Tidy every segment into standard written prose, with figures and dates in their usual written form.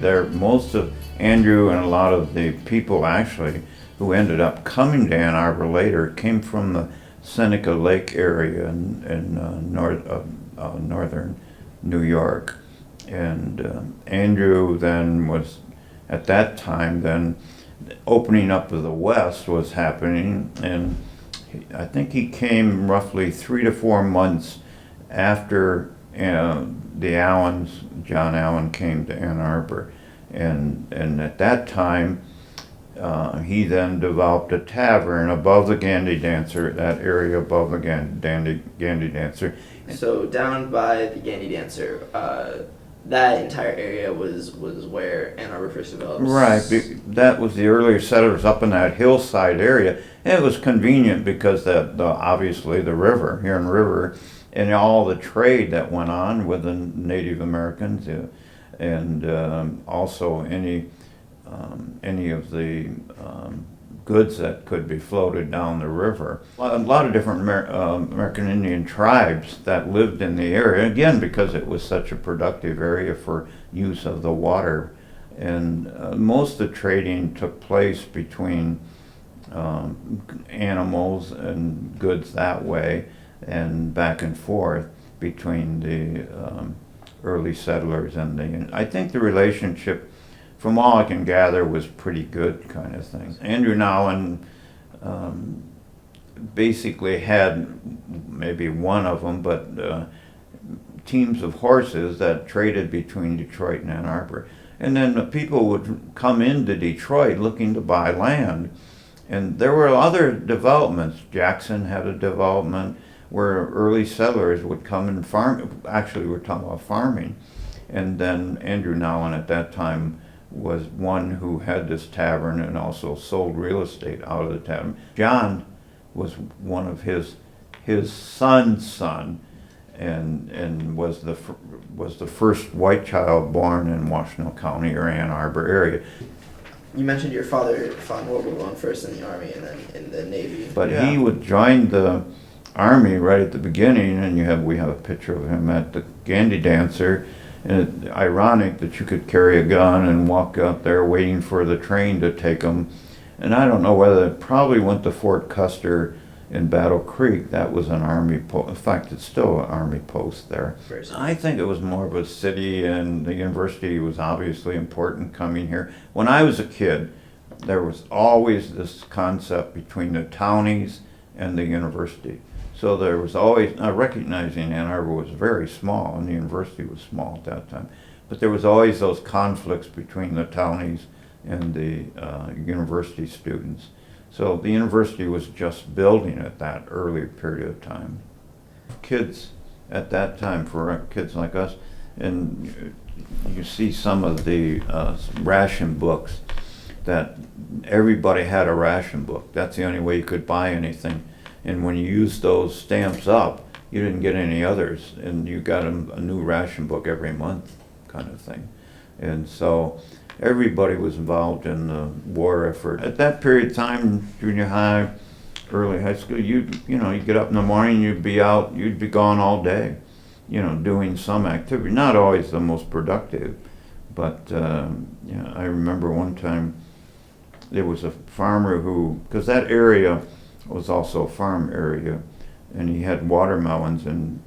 there, most of Andrew and a lot of the people actually who ended up coming to Ann Arbor later came from the Seneca Lake area in northern New York. And Andrew then was, at that time, then opening up of the West was happening, and I think he came roughly 3 to 4 months after the Allens, John Allen, came to Ann Arbor. And at that time, he then developed a tavern above the Gandy Dancer, that area above the Gandy Dancer. So down by the Gandy Dancer, that entire area was where Ann Arbor first developed. Right, that was the earlier settlers up in that hillside area. And it was convenient because obviously the river, Huron River, and all the trade that went on with the Native Americans, and also any of the goods that could be floated down the river. A lot of different American Indian tribes that lived in the area, again, because it was such a productive area for use of the water. And most of the trading took place between animals and goods that way, and back and forth between the early settlers and I think the relationship, from all I can gather, was pretty good kind of thing. Andrew Nowland basically had maybe one of them, but teams of horses that traded between Detroit and Ann Arbor. And then the people would come into Detroit looking to buy land. And there were other developments. Jackson had a development where early settlers would come and farm. Actually, we're talking about farming. And then Andrew Nowland at that time was one who had this tavern and also sold real estate out of the tavern. John was one of his son's son, and was the first white child born in Washtenaw County or Ann Arbor area. You mentioned your father fought in World War I first in the Army and then in the Navy. But he would join the Army right at the beginning, and we have a picture of him at the Gandy Dancer. And it's ironic that you could carry a gun and walk out there waiting for the train to take them. And I don't know whether it probably went to Fort Custer in Battle Creek. That was an Army post. In fact, it's still an Army post there. I think it was more of a city, and the university was obviously important coming here. When I was a kid, there was always this concept between the townies and the university. So there was always, recognizing Ann Arbor was very small and the university was small at that time, but there was always those conflicts between the townies and the university students. So the university was just building at that early period of time. Kids at that time, for kids like us, and you see some of the ration books, that everybody had a ration book. That's the only way you could buy anything. And when you used those stamps up, you didn't get any others, and you got a new ration book every month kind of thing. And so everybody was involved in the war effort. At that period of time, junior high, early high school, you get up in the morning, you'd be gone all day, doing some activity. Not always the most productive, but I remember one time there was a farmer because that area was also a farm area, and he had watermelons, and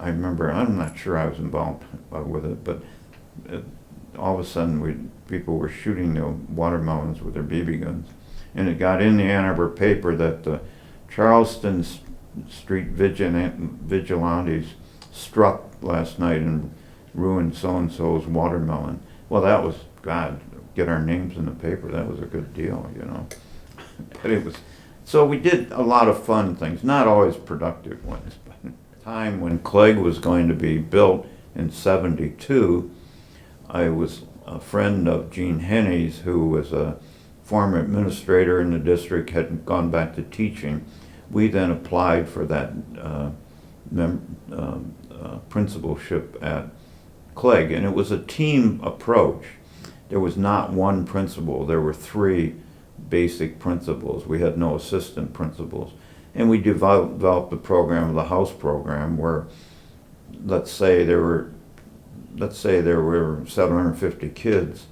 I remember, I'm not sure I was involved with it, but all of a sudden people were shooting the watermelons with their BB guns, and it got in the Ann Arbor paper that the Charleston Street vigilantes struck last night and ruined so-and-so's watermelon. Well, that was, God, get our names in the paper, that was a good deal, But it was, so we did a lot of fun things, not always productive ones. But the time when Clegg was going to be built in '72, I was a friend of Gene Henney's, who was a former administrator in the district, had gone back to teaching. We then applied for that principalship at Clegg, and it was a team approach. There was not one principal, there were 3 basic principals. We had no assistant principals. And we developed the program, the house program, where let's say there were 750 kids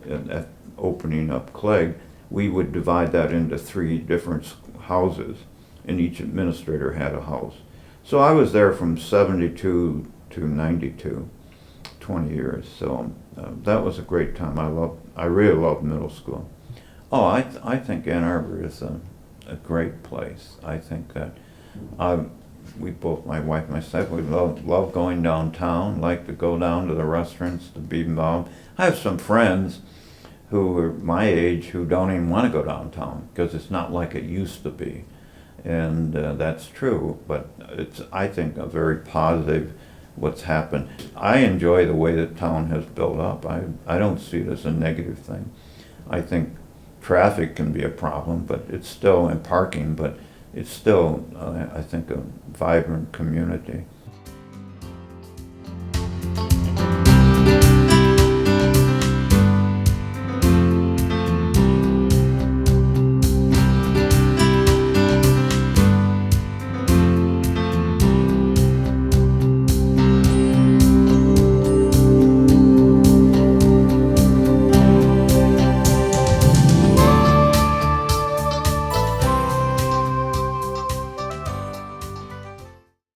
at opening up Clegg, we would divide that into 3 different houses, and each administrator had a house. So I was there from 72 to 92, 20 years. So that was a great time. I really loved middle school. Oh, I think Ann Arbor is a great place. I think that we both, my wife and myself, we love going downtown, like to go down to the restaurants, to be involved. I have some friends who are my age who don't even want to go downtown because it's not like it used to be. And that's true, but it's, I think, a very positive what's happened. I enjoy the way the town has built up. I don't see it as a negative thing. I think traffic can be a problem, but it's still, and parking, but it's still, I think, a vibrant community.